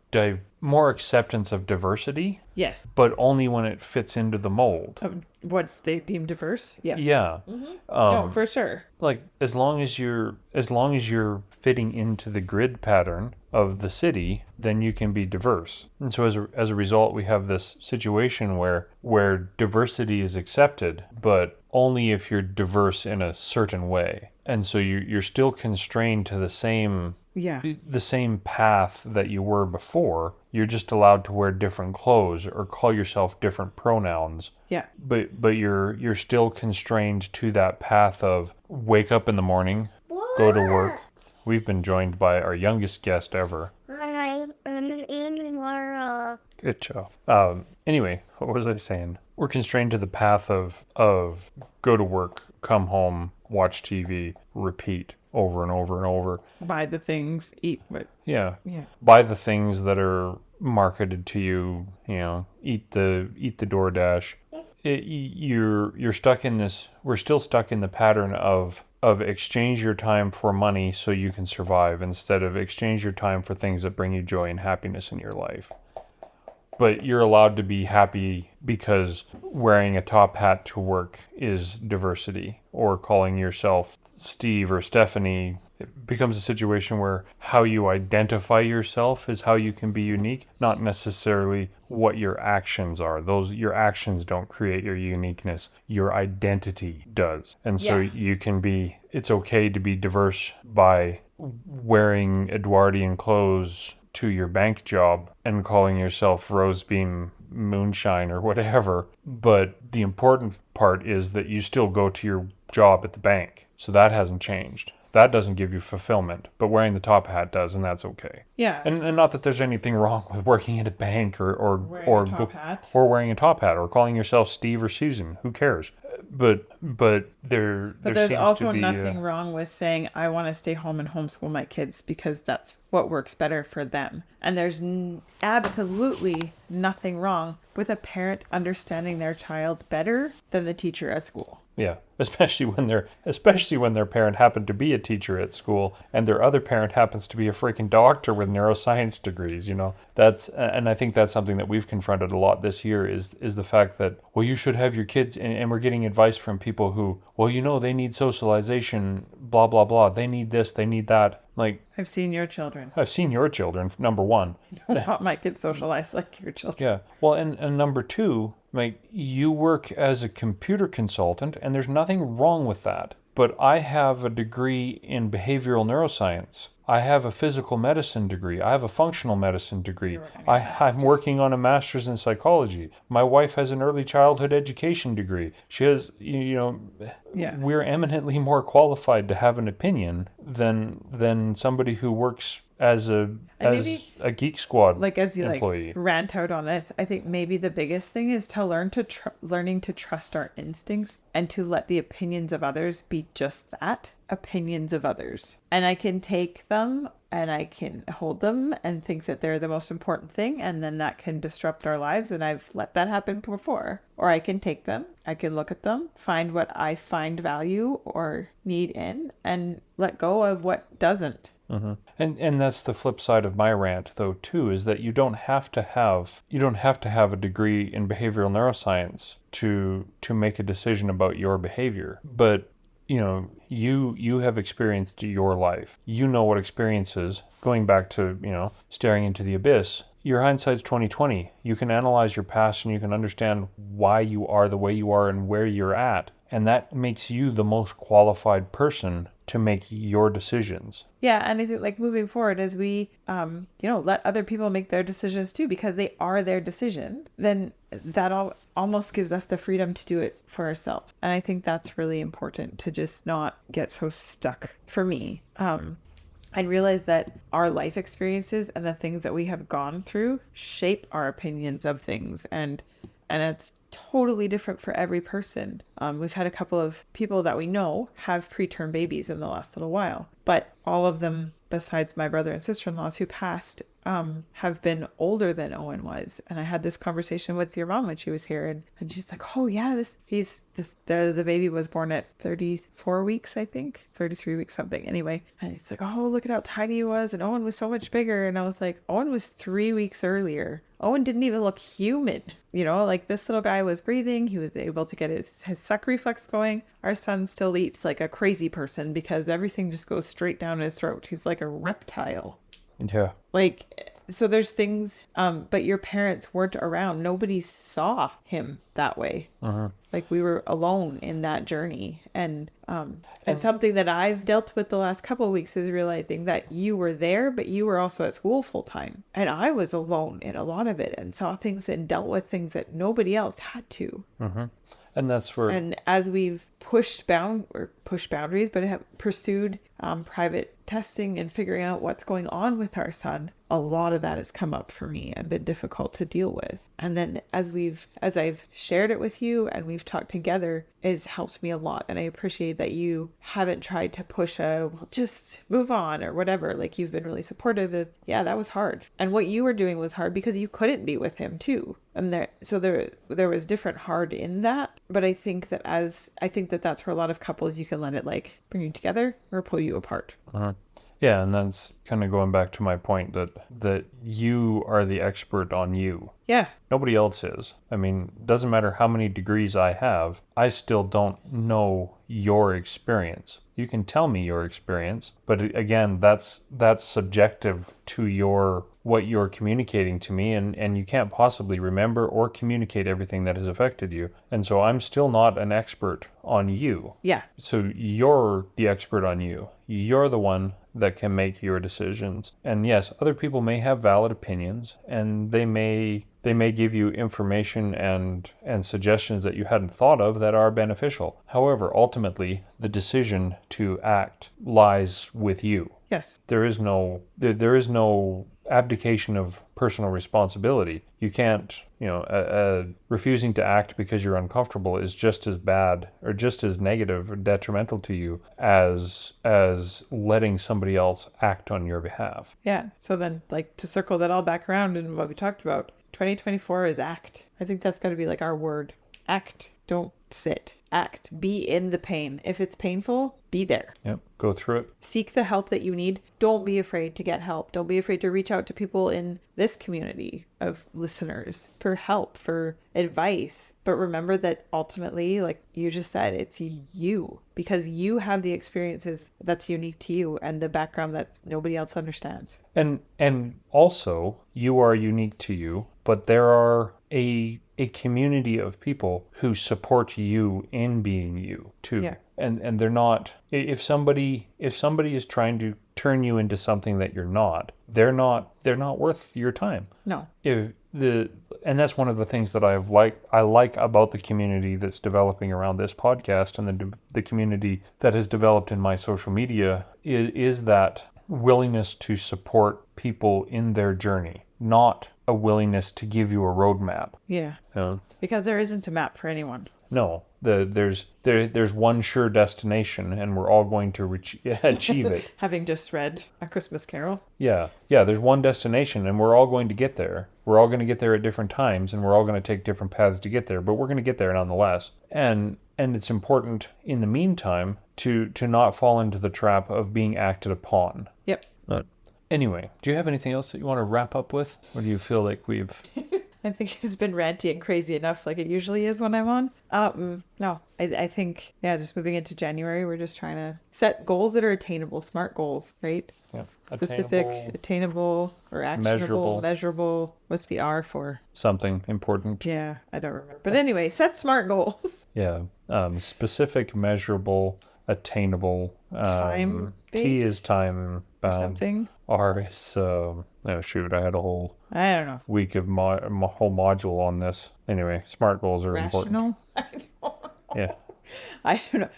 more acceptance of diversity.
Yes.
But only when it fits into the mold.
What they deem diverse. Yeah.
Yeah.
Mm-hmm. No, for sure.
Like as long as you're fitting into the grid pattern of the city, then you can be diverse. And so as a result, we have this situation where diversity is accepted, but only if you're diverse in a certain way. And so you're still constrained to the same path that you were before. You're just allowed to wear different clothes or call yourself different pronouns.
Yeah.
But you're still constrained to that path of wake up in the morning, go to work. We've been joined by our youngest guest ever. Good job. Anyway, what was I saying? We're constrained to the path of go to work, come home, watch TV, repeat over and over and over.
Buy the things, eat what.
Yeah. Buy the things that are marketed to you. Eat the DoorDash. You're stuck in this. We're still stuck in the pattern of exchange your time for money so you can survive, instead of exchange your time for things that bring you joy and happiness in your life. But you're allowed to be happy because wearing a top hat to work is diversity, or calling yourself Steve or Stephanie. It becomes a situation where how you identify yourself is how you can be unique, not necessarily what your actions are. Your actions don't create your uniqueness. Your identity does. And so it's okay to be diverse by wearing Edwardian clothes to your bank job and calling yourself Rosebeam Moonshine or whatever. But the important part is that you still go to your job at the bank. So that hasn't changed. That doesn't give you fulfillment, but wearing the top hat does, and that's okay.
Yeah.
And not that there's anything wrong with working at a bank or wearing a top hat or calling yourself Steve or Susan. Who cares? But there's
also nothing wrong with saying I want to stay home and homeschool my kids because that's what works better for them. And there's absolutely nothing wrong with a parent understanding their child better than the teacher at school.
Yeah, especially when their parent happened to be a teacher at school and their other parent happens to be a freaking doctor with neuroscience degrees. And I think that's something that we've confronted a lot this year is the fact that, well, you should have your kids, and we're getting advice from people who, well, they need socialization, blah blah blah, they need this, they need that. Like,
I've seen your children,
number one.
I don't want my kids socialized like your children.
Yeah. Well, and number two, like, you work as a computer consultant, and there's nothing wrong with that. But I have a degree in behavioral neuroscience. I have a physical medicine degree. I have a functional medicine degree. I'm working on a master's in psychology. My wife has an early childhood education degree. She has, we're eminently more qualified to have an opinion than somebody who works as a Geek Squad
like as you
employee.
Rant out on this, I think maybe the biggest thing is to learning to trust our instincts and to let the opinions of others be just that, opinions of others. And I can take them and I can hold them and think that they're the most important thing, and then that can disrupt our lives, and I've let that happen before. Or I can take them, I can look at them, find what I find value or need in, and let go of what doesn't.
Mm-hmm. And that's the flip side of my rant, though, too, is that you don't have to have a degree in behavioral neuroscience to make a decision about your behavior. But you have experienced your life. You know what experiences, going back to, staring into the abyss. Your hindsight's 20/20. You can analyze your past and you can understand why you are the way you are and where you're at. And that makes you the most qualified person to make your decisions.
Yeah, and I think moving forward, as we, let other people make their decisions too, because they are their decision, then that almost gives us the freedom to do it for ourselves. And I think that's really important, to just not get so stuck, for me. And realize that our life experiences and the things that we have gone through shape our opinions of things. And it's totally different for every person. We've had a couple of people that we know have preterm babies in the last little while. but all of them, besides my brother and sister-in-laws who passed, have been older than Owen was. And I had this conversation with your mom when she was here, and she's like, oh yeah, the baby was born at 34 weeks, I think, 33 weeks, something. Anyway, and it's like, oh, look at how tiny he was, and Owen was so much bigger. And I was like, Owen was 3 weeks earlier. Owen didn't even look human. Like this little guy was breathing. He was able to get his suck reflex going. Our son still eats like a crazy person because everything just goes straight down his throat. He's like a reptile.
Yeah.
So there's things, but your parents weren't around. Nobody saw him that way.
Uh-huh.
We were alone in that journey. And something that I've dealt with the last couple of weeks is realizing that you were there, but you were also at school full time. And I was alone in a lot of it and saw things and dealt with things that nobody else had to.
Mm-hmm. And that's where...
And as we've pushed boundaries, but have pursued private testing and figuring out what's going on with our son, a lot of that has come up for me and been difficult to deal with. And then as I've shared it with you and we've talked together, it's helped me a lot. And I appreciate that you haven't tried to push just move on or whatever. You've been really supportive of, yeah, that was hard. And what you were doing was hard because you couldn't be with him too. And there was different hard in that. But I think that that's where a lot of couples, you can let it bring you together or pull you apart.
Uh-huh. Yeah, and that's kind of going back to my point that you are the expert on you.
Yeah.
Nobody else is. I mean, doesn't matter how many degrees I have, I still don't know your experience. You can tell me your experience, but again, that's subjective to what you're communicating to me, and you can't possibly remember or communicate everything that has affected you. And so I'm still not an expert on you.
Yeah.
So you're the expert on you. You're the one that can make your decisions. And yes, other people may have valid opinions, and they may give you information and suggestions that you hadn't thought of that are beneficial. However, ultimately, the decision to act lies with you.
Yes.
There is no abdication of personal responsibility. You can't, refusing to act because you're uncomfortable is just as bad or just as negative or detrimental to you as letting somebody else act on your behalf.
Yeah. So then, to circle that all back around and what we talked about, 2024 is act. I think that's got to be our word. Act. Don't sit. Act. Be in the pain. If it's painful, be there.
Yep. Go through it.
Seek the help that you need. Don't be afraid to get help. Don't be afraid to reach out to people in this community of listeners for help, for advice. But remember that ultimately, like you just said, it's you, because you have the experiences that's unique to you and the background that nobody else understands.
And also, you are unique to you, but there are a community of people who support you in being you too.
Yeah.
And they're not, if somebody is trying to turn you into something that you're not, they're not worth your time.
No.
And that's one of the things that I like about the community that's developing around this podcast, and the community that has developed in my social media is that willingness to support people in their journey, not a willingness to give you a roadmap.
Yeah. Because there isn't a map for anyone.
No, there's one sure destination, and we're all going to achieve it.
Having just read A Christmas Carol.
Yeah, there's one destination, and we're all going to get there. We're all going to get there at different times, and we're all going to take different paths to get there, but we're going to get there nonetheless. And it's important in the meantime to not fall into the trap of being acted upon.
Yep.
Anyway, do you have anything else that you want to wrap up with? Or do you feel like we've...
I think it's been ranty and crazy enough like it usually is when I'm on. No, I think, just moving into January, we're just trying to set goals that are attainable, smart goals, right?
Yeah.
Specific, attainable, or actionable, measurable. What's the R for?
Something important.
Yeah, I don't remember. But anyway, set smart goals.
Yeah. Specific, measurable, attainable.
Time.
T is time bound.
Something.
R is, I had a whole...
I don't know.
Week of whole module on this. Anyway, smart goals are
Rational?
important. Yeah.
I don't know.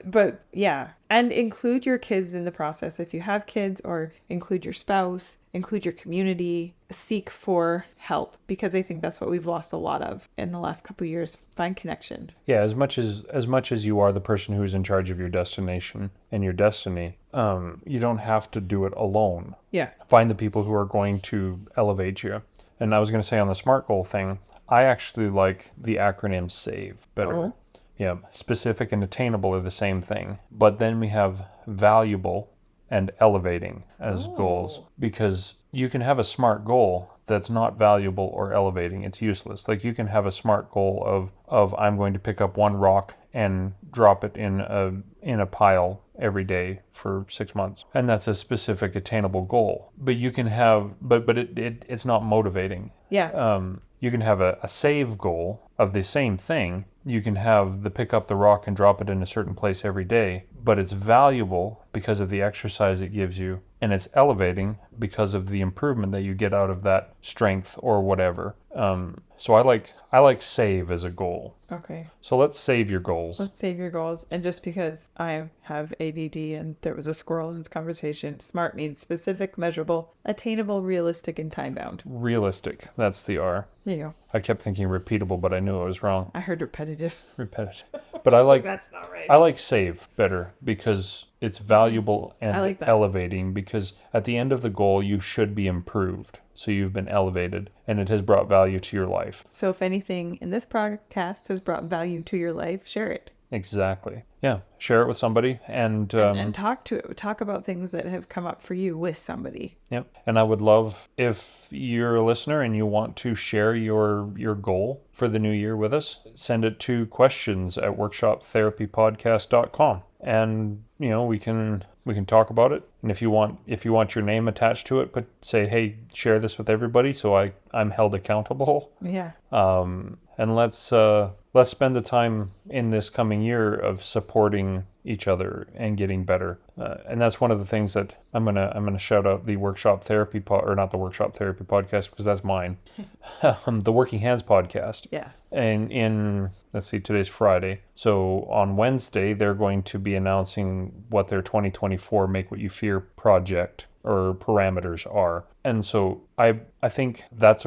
But yeah. And include your kids in the process. If you have kids, or include your spouse, include your community, seek for help, because I think that's what we've lost a lot of in the last couple of years. Find connection.
Yeah, as much as you are the person who's in charge of your destination and your destiny, you don't have to do it alone.
Yeah.
Find the people who are going to elevate you. And I was going to say on the SMART goal thing, I actually like the acronym SAVE better.
Oh.
Yeah, specific and attainable are the same thing. But then we have valuable and elevating as goals, because you can have a SMART goal that's not valuable or elevating. It's useless. Like, you can have a SMART goal of I'm going to pick up one rock and drop it in a pile every day for 6 months, and that's a specific attainable goal. But you can have, but it's not motivating.
Yeah.
You can have a save goal of the same thing. You can have the pick up the rock and drop it in a certain place every day, but it's valuable because of the exercise it gives you, and it's elevating because of the improvement that you get out of that strength or whatever. So I like save as a goal.
Okay.
So let's save your goals.
Let's save your goals. And just because I have ADD and there was a squirrel in this conversation, SMART means specific, measurable, attainable, realistic, and time-bound.
Realistic. That's the R.
There you go.
I kept thinking repeatable, but I knew I was wrong.
I heard repetitive.
Repetitive. But I like
That's not right.
I like save better because it's valuable and
I like that.
elevating, because at the end of the goal you should be improved. So you've been elevated and it has brought value to your life.
So if anything in this podcast has brought value to your life, share it.
Exactly. Yeah. Share it with somebody and
talk to it. Talk about things that have come up for you with somebody.
Yep. And I would love if you're a listener and you want to share your goal for the new year with us, send it to questions@workshoptherapypodcast.com. And we can talk about it. And if you want your name attached to it, say, hey, share this with everybody so I'm held accountable.
Yeah.
And let's spend the time in this coming year of supporting each other and getting better. And that's one of the things that I'm gonna shout out the Workshop Therapy or not the Workshop Therapy podcast, because that's mine. The Working Hands podcast.
Yeah.
And let's see, today's Friday. So on Wednesday, they're going to be announcing what their 2024 Make What You Fear project or parameters are. And so I think that's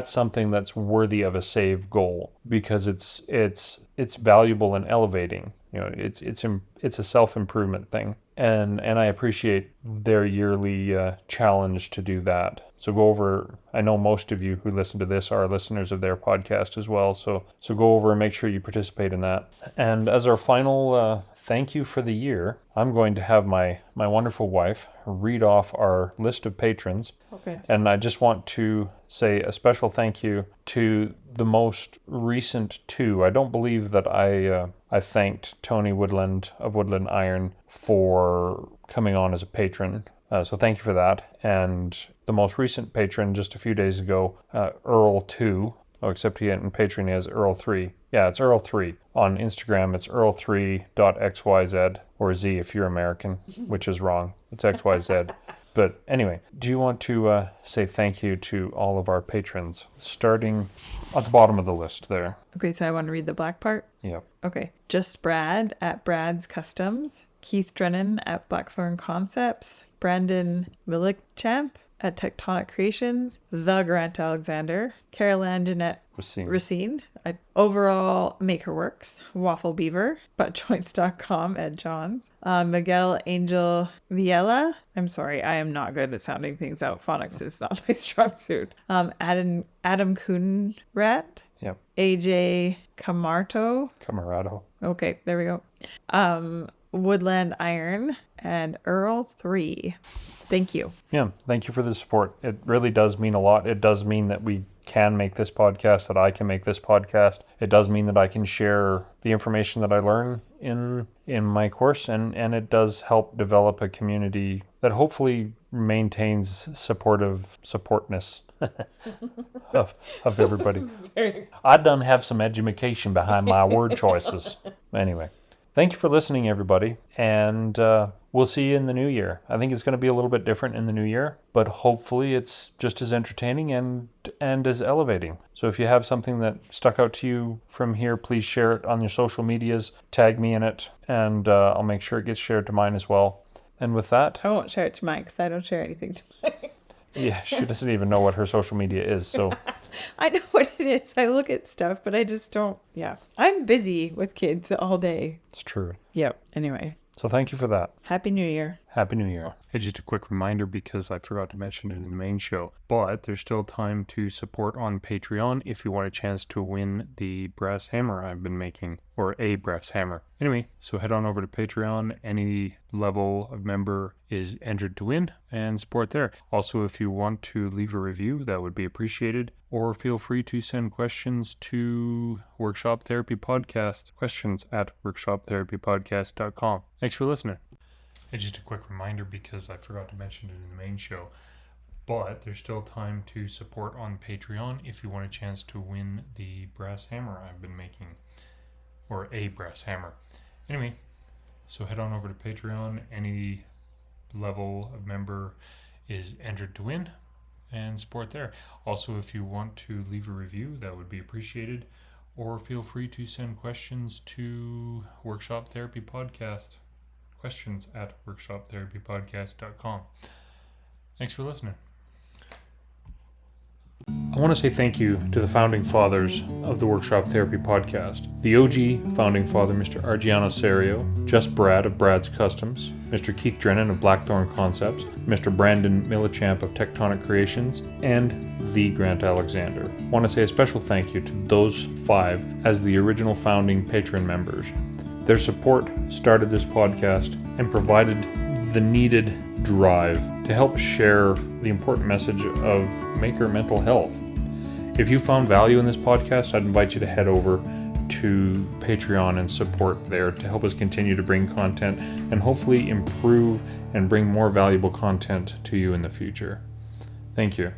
something that's worthy of a save goal, because it's valuable and elevating. It's a self-improvement thing. And I appreciate their yearly challenge to do that. So go over, I know most of you who listen to this are listeners of their podcast as well. So go over and make sure you participate in that. And as our final thank you for the year, I'm going to have my wonderful wife read off our list of patrons.
Okay.
And I just want to say a special thank you to the most recent two. I don't believe that I thanked Tony Woodland of Woodland Iron for coming on as a patron. So thank you for that. And the most recent patron just a few days ago, Earl 2. Oh, except he in Patreon he has Earl 3. Yeah, it's Earl 3. On Instagram, it's Earl3.xyz, or Z if you're American, which is wrong. It's XYZ. But anyway, do you want to say thank you to all of our patrons, starting at the bottom of the list there?
Okay, so I want to read the black part?
Yep.
Okay. Just Brad at Brad's Customs, Keith Drennan at Blackthorn Concepts, Brandon Milikchamp at Tectonic Creations, The Grant Alexander, Carol Ann Jeanette Racine at Overall Makerworks, Waffle Beaver, ButtJoints.com at John's, Miguel Angel Viella. I'm sorry, I am not good at sounding things out. Phonics is not my strong suit. Adam Coonrat.
Yep.
AJ Camarado. Okay, there we go. Woodland Iron and Earl 3. Thank you.
Yeah, thank you for the support. It really does mean a lot. It does mean that we can make this podcast, that I can make this podcast. It does mean that I can share the information that I learn in my course, and it does help develop a community that hopefully maintains supportness of everybody. I done have some education behind my word choices. Anyway, Thank you for listening, everybody. And we'll see you in the new year. I think it's going to be a little bit different in the new year, but hopefully it's just as entertaining and as elevating. So if you have something that stuck out to you from here, please share it on your social medias, tag me in it, and I'll make sure it gets shared to mine as well. And with that...
I won't share it to mine because I don't share anything to mine.
Yeah, she doesn't even know what her social media is, so...
I know what it is. I look at stuff, but I just don't... Yeah. I'm busy with kids all day.
It's true.
Yep. Anyway.
So thank you for that.
Happy New Year.
Happy New Year. Hey, just a quick reminder because I forgot to mention it in the main show, but there's still time to support on Patreon if you want a chance to win the brass hammer I've been making, or a brass hammer. Anyway, so head on over to Patreon. Any level of member is entered to win and support there. Also, if you want to leave a review, that would be appreciated, or feel free to send questions to Workshop Therapy Podcast, questions@workshoptherapypodcast.com. Thanks for listening. And just a quick reminder because I forgot to mention it in the main show, but there's still time to support on Patreon if you want a chance to win the brass hammer I've been making, or a brass hammer. Anyway, so head on over to Patreon. Any level of member is entered to win and support there. Also, if you want to leave a review, that would be appreciated, or feel free to send questions to Workshop Therapy Podcast, questions@workshoptherapypodcast.com. Thanks for listening. I want to say thank you to the founding fathers of the Workshop Therapy Podcast. The OG founding father, Mr. Argiano Serio, Just Brad of Brad's Customs, Mr. Keith Drennan of Blackthorn Concepts, Mr. Brandon Millichamp of Tectonic Creations, and the Grant Alexander. I want to say a special thank you to those 5 as the original founding patron members. Their support started this podcast and provided the needed drive to help share the important message of maker mental health. If you found value in this podcast, I'd invite you to head over to Patreon and support there to help us continue to bring content and hopefully improve and bring more valuable content to you in the future. Thank you.